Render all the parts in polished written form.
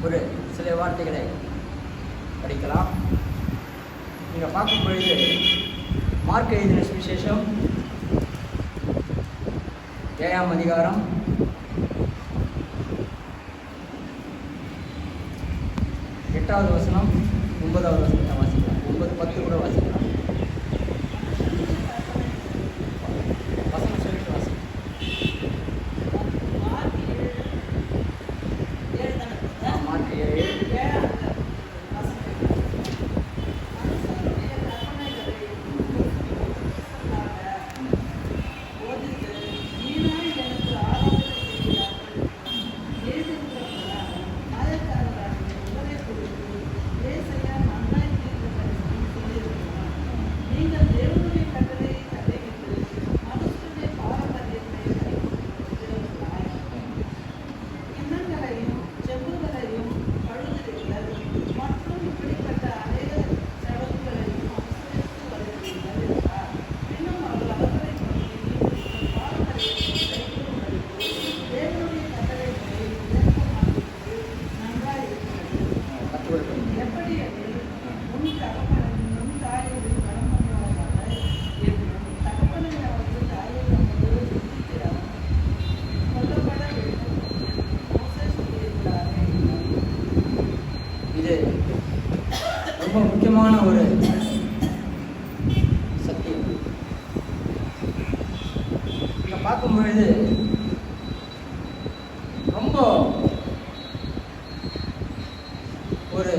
ஒரு சில வார்த்தைகளை படிக்கலாம். நீங்கள் பார்க்கும் பொழுது மார்க் எழுதின சுவிசேஷம் 7ஆம் அதிகாரம் 8வது வசனம் 9வது வசனத்தை வாசிக்கலாம். 9, 10 கூட வாசிக்கலாம். வசனம் சொல்லிட்டு வாசிக்கலாம். மார்க் 7. இது ரொம்ப முக்கியமான ஒரு சத்தியம். இங்க பார்க்கும் பொழுது ரொம்ப ஒரு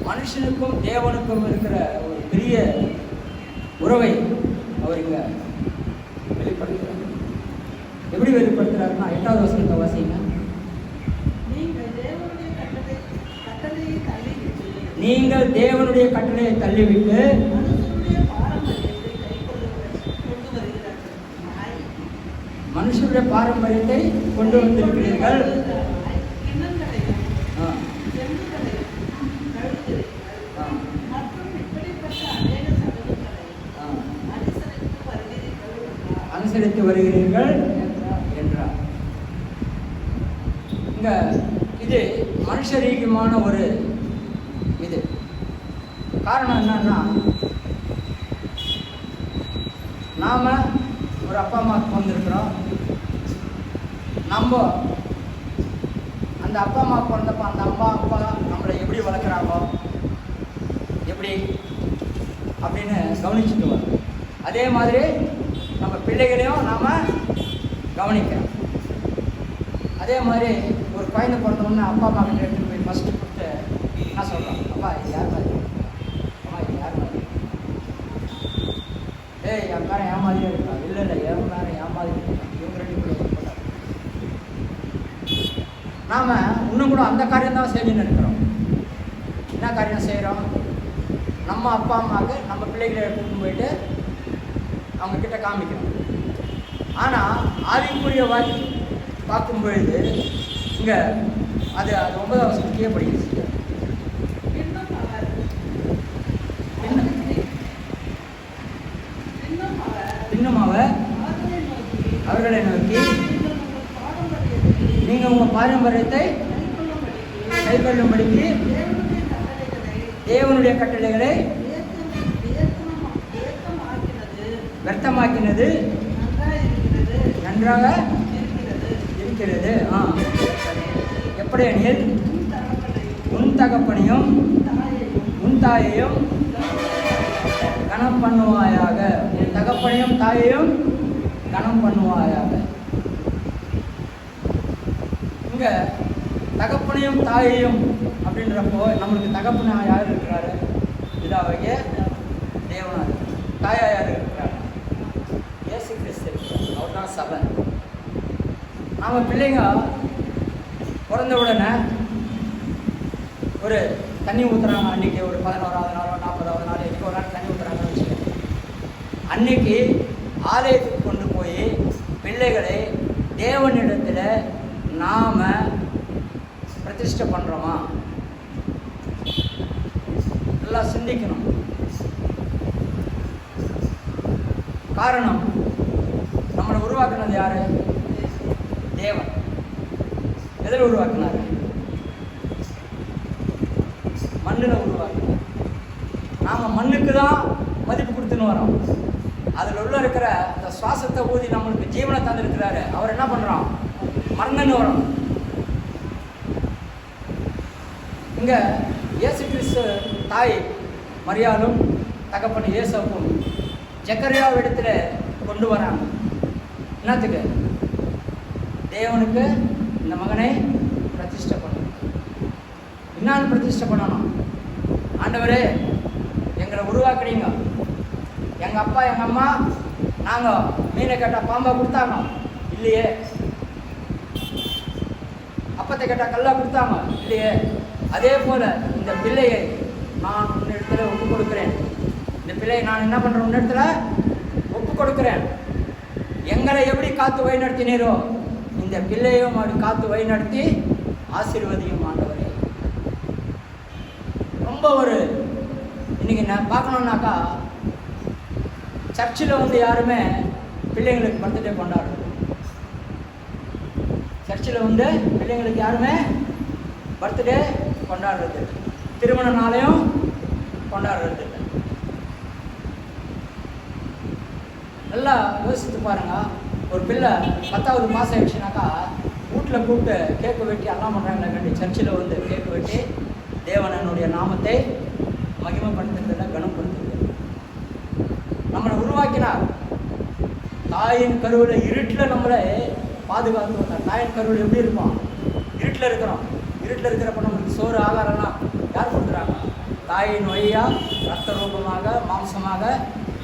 மனுஷனுக்கும் தேவனுக்கும் இருக்கிற ஒரு பெரிய உறவை அவர் இங்க வெளிப்படுத்துறார். எப்படி வெளிப்படுத்துறாருன்னா 8வது வசனத்தை வாசிங்க. நீங்கள் தேவனுடைய கட்டளையை தள்ளிவிட்டு மனுஷருடைய பாரம்பரியத்தை கொண்டு வந்திருக்கிறீர்கள். அனுசரித்து வருகிறீர்கள் என்றார். இங்க இது மனுஷரீகமான ஒரு இது காரணம் என்னன்னா, நாம ஒரு அப்பா அம்மாவுக்கு வந்திருக்கிறோம். நம்ம அந்த அப்பா அம்மா பிறந்தப்ப அந்த அம்மா அப்பா நம்மளை எப்படி வளர்க்குறாங்களோ எப்படி அப்படின்னு கவனிச்சுட்டு வரோம். அதே மாதிரி நம்ம பிள்ளைகளையும் நாம் கவனிக்கிறோம். அதே மாதிரி ஒரு குழந்தை பிறந்தோம்னா அப்பா அம்மா கிட்ட எடுத்துகிட்டு போய் ஃபஸ்ட்டு கொடுத்து என்ன சொல்கிறோம், அப்பா இது யார் மாதிரி, அம்மா இது யார் மாதிரி, ஏய் என் பேரன் ஏன் மாதிரியே இருக்கா, இல்லை இல்லை என் பேரன் ஏன் மாதிரி இருக்கா, இவங்க 2 பேரும் போட்டாங்க. நாம் இன்னும் கூட அந்த காரியம் தான் செஞ்சுன்னு இருக்கிறோம். என்ன காரியம் செய்கிறோம், நம்ம அப்பா அம்மாவுக்கு நம்ம பிள்ளைகளை எடுத்துகிட்டு போயிட்டு அவங்கக்கிட்ட காமிக்கிறோம். ஆனால் ஆவிக்குரிய வாழ்க்கை பார்க்கும் பொழுது இங்கே அது 9வது வசனத்தையே படிக்கிறது. இன்னும் அவர்களை நோக்கி நீங்கள் உங்கள் பாரம்பரியத்தை கைக்கொள்ளும்படிக்கு தேவனுடைய கட்டளைகளை வியர்த்தமாக்கினது நன்றாக இருக்கிறது. எப்படி எனில் உன் தகப்பனையும் உன் தாயையும் கனம் பண்ணுவாயாக. உன் தகப்பனையும் தாயையும் கனம் பண்ணுவாயாக. இங்க தகப்பனையும் தாயையும் அப்படின்றப்போ நம்மளுக்கு தகப்பனா யார் இருக்கிறாரு, பிதாவாகிய தேவனார். தாயா யார் இருக்கிறார், இயேசு கிறிஸ்து இருக்கிறார். அவர் தான் சபை. நம்ம பிள்ளைங்க பிறந்த உடனே ஒரு தண்ணி ஊற்றுறாங்க. அன்றைக்கி ஒரு 11வது நாளோ 40வது நாள் இன்னைக்கு ஒரு நாள் தண்ணி ஊற்றுறாங்கன்னு வச்சுக்கோங்க. அன்னைக்கு ஆலயத்துக்கு கொண்டு போய் பிள்ளைகளை தேவனிடத்தில் நாம் பிரதிஷ்டை பண்ணுறோமா, நல்லா சிந்திக்கணும். காரணம், நம்மளை உருவாக்குனது யாரு, தேவன். எதில் உருவாக்குனார்? மண்ணில் உருவாக்குனார். நாம் மண்ணுக்கு தான் மதிப்பு கொடுத்துன்னு வரோம். அதில் உள்ள இருக்கிற அந்த சுவாசத்தை ஊதி நம்மளுக்கு ஜீவனை தந்திருக்கிறாரு. அவர் என்ன பண்ணுறோம்? மண்ணன்னு வரும். இங்கே இயேசு கிறிஸ்து தாய் மரியாளும் தகப்பன் இயேசுவும் ஜக்கரியாவிடத்தில் கொண்டு வராங்க. என்னத்துக்கு? தேவனுக்கு இந்த மகனை பிரதிஷ்டை பண்ணணும். என்னான்னு பிரதிஷ்டை பண்ணணும்? ஆண்டவரே, எங்களை உருவாக்குறீங்க. எங்கள் அப்பா எங்கள் அம்மா நாங்கள் மீனை கேட்டால் பாம்பா கொடுத்தாங்க இல்லையே, அப்பத்தை கேட்டால் கல்லா கொடுத்தாங்க இல்லையே. அதே போல் இந்த பிள்ளையை நான் உன்னிடத்துல ஒப்பு கொடுக்குறேன். இந்த பிள்ளையை நான் என்ன பண்ணுறேன்? உன்னிடத்துல ஒப்பு கொடுக்குறேன். எங்களை எப்படி காத்து வழி நடத்தினீரோ இந்த பிள்ளையும் அப்படி காத்து வழி நடத்தி ஆசீர்வதியும் ஆண்டவரே. ரொம்ப ஒரு இன்னைக்கு நான் பார்க்கணுன்னாக்கா, சர்ச்சில் வந்து யாருமே பிள்ளைங்களுக்கு பர்த்டே கொண்டாடுறது. சர்ச்சில் வந்து பிள்ளைங்களுக்கு யாருமே பர்த்டே கொண்டாடுறது, திருமண நாளையும் கொண்டாடுறது இல்லை. நல்லா யோசித்து பாருங்க. ஒரு பிள்ளை 10வது பாஸ் ஆகிடுச்சுனாக்கா வீட்டில் கூப்பிட்டு கேக்கு வெட்டி எல்லாம் பண்ணுறாங்களே கண்டி, சர்ச்சில் வந்து கேக்கு வெட்டி தேவனனுடைய நாமத்தை மகிமைப்படுத்துறதில்லை, கனப்படுத்துறது. நம்மளை உருவாக்கினார். தாயின் கருவில் இருட்டில் நம்மளை பாதுகாத்து வந்தார். தாயின் கருவில் எப்படி இருப்போம்? இருட்டில் இருக்கிறோம். இருட்டில் இருக்கிறப்ப நம்மளுக்கு சோறு ஆகாரம்லாம் யார் கொடுக்குறாங்க? தாயின் வழியாக ரத்த ரூபமாக மாம்சமாக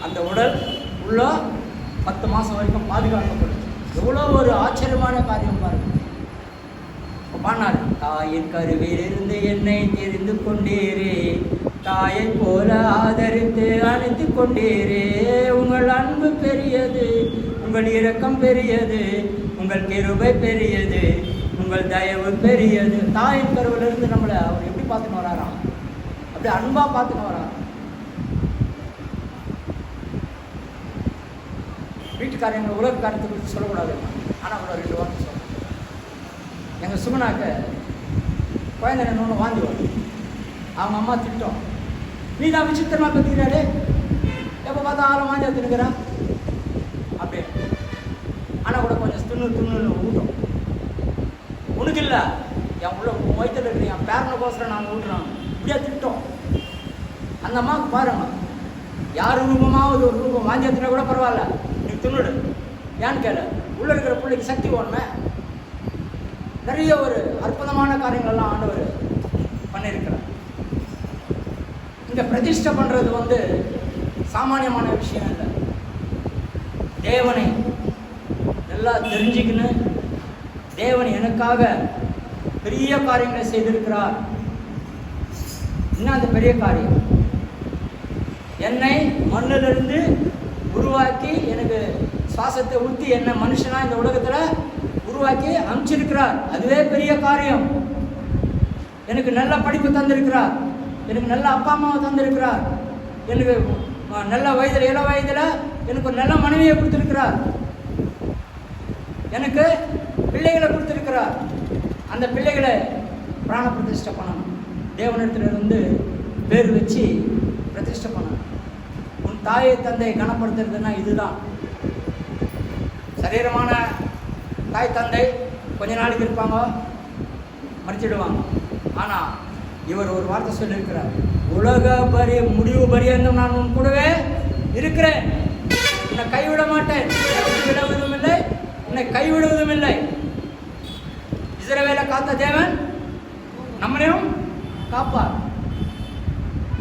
அந்த உடல் உள்ள 10 மாதம் வரைக்கும் பாதுகாக்கப்படுது. எவ்வளோ ஒரு ஆச்சரியமான காரியம் பாருங்கள். பாடினார், தாயின் கருவிலிருந்து என்னை தெரிந்து கொண்டீரே, தாயை போல ஆதரித்து அணைத்து கொண்டீரே. உங்கள் அன்பு பெரியது, உங்கள் இரக்கம் பெரியது, உங்கள் கிருபை பெரியது, உங்கள் தயவு பெரியது. தாயின் கருவிலிருந்து நம்மளை அவர் எப்படி பார்த்துன்னு வராராம்? அப்படி அன்பாக பார்த்துன்னு வராராம். வீட்டுக்காரங்க உலக காரியத்தை குறித்து சொல்லக்கூடாது, ஆனால் கூட 2 வார்த்தை சொல்ல. எங்கள் சுமனாக்க குழந்தை ஒன்று வாந்தி வரும். அவங்க அம்மா திட்டம், நீ தான் விசித்திரமாக கற்றுக்கிறாரு, எப்போ பார்த்தா ஆளும் வாந்தி எடுத்துனுக்கிறான் அப்படி. ஆனால் கூட கொஞ்சம் துண்ணு ஊட்டும். உனக்கு இல்லை, என் உள்ள வயிற்றில் இருக்கிற என் பேரனுக்கோசரம் நாங்கள் ஊட்டுறோம், இப்படியா திட்டம். அந்த அம்மாவுக்கு பாருங்க, யார் ரூபமாவது ஒரு ரூபம் வாந்தி எடுத்துனா கூட பரவாயில்ல, நீ துண்ணுடு. ஏன்னு கேளு, உள்ளே இருக்கிற பிள்ளைக்கு சக்தி வேணுமே. நிறைய ஒரு அற்புதமான காரியங்கள்லாம் ஆண்டவர் பண்ணியிருக்கிறார். இந்த பிரதிஷ்டை பண்ணுறது வந்து சாமானியமான விஷயம் இல்லை. தேவனை நல்லா தெரிஞ்சுக்கணும். தேவன் எனக்காக பெரிய காரியங்களை செய்திருக்கிறார். இன்னும் அந்த பெரிய காரியம், என்னை மண்ணிலிருந்து உருவாக்கி எனக்கு சுவாசத்தை ஊற்றி என்னை மனுஷனாக இந்த உலகத்தில் உருவாக்கி அனுப்பிச்சிருக்கிறார். அதுவே பெரிய காரியம். எனக்கு நல்ல படிப்பு தந்திருக்கிறார், எனக்கு நல்ல அப்பா அம்மாவை தந்திருக்கிறார், எனக்கு நல்ல வயதில் இள வயதில் எனக்கு ஒரு நல்ல மனைவியை கொடுத்துருக்கிறார், எனக்கு பிள்ளைகளை கொடுத்துருக்கிறார். அந்த பிள்ளைகளை பிராண பிரதிஷ்டை பண்ணணும். தேவனிடத்திலிருந்து பேர் வச்சு பிரதிஷ்டை பண்ணணும். உன் தாயை தந்தையை கனப்படுத்துறதுன்னா இதுதான். சரீரமான தாய் தந்தை கொஞ்ச நாளைக்கு இருப்பாங்க, மறைச்சிடுவாங்க. ஆனால் இவர் ஒரு வார்த்தை சொல்லியிருக்கிறார், உலக முடிவு பரியந்தம் நான் உன் கூடவே இருக்கிறேன், உன்னை கைவிட மாட்டேன், விடுவதும் இல்லை, உன்னை கைவிடுவதும் இல்லை. இஸ்ரவேலை காத்த தேவன் நம்மளையும் காப்பார்.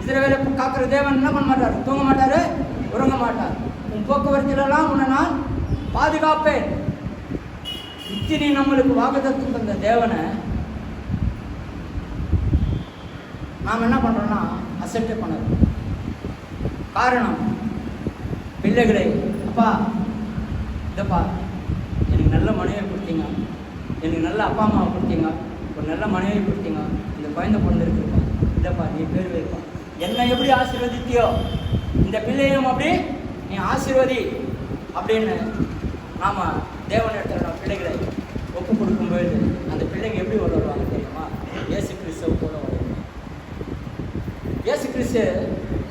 இஸ்ரவேலை காக்கிற தேவன் என்ன பண்ண மாட்டார்? தூங்க மாட்டார், உறங்க மாட்டார். உன் போக்குவரத்திலெல்லாம் உன்னை நான் பாதுகாப்பேன். இத்தனை நம்மளுக்கு வாக்குத்தத்தம் தந்த தேவனை நாம் என்ன பண்ணுறோன்னா அக்செப்டே பண்ணுறோம். காரணம், பிள்ளைகளை அப்பா இதப்பா எனக்கு நல்ல மனைவியை கொடுத்தீங்க, எனக்கு நல்ல அப்பா அம்மாவை கொடுத்தீங்க, ஒரு நல்ல மனைவியை கொடுத்தீங்க, இந்த குழந்தை பிறந்திருக்குப்பா, இதப்பா நீ பேர் வைப்பா, என்னை எப்படி ஆசீர்வதித்தியோ இந்த பிள்ளையும் அப்படி நீ ஆசீர்வதி அப்படின்னு நாம் தேவனிடத்தில் நம்ம பிள்ளைகளை ஒப்பு கொடுக்கும் போயிடுது. அந்த பிள்ளைங்க எப்படி வளருவாங்க தெரியுமா? இயேசு கிறிஸ்துவ போல வளரும். இயேசு கிறிஸ்து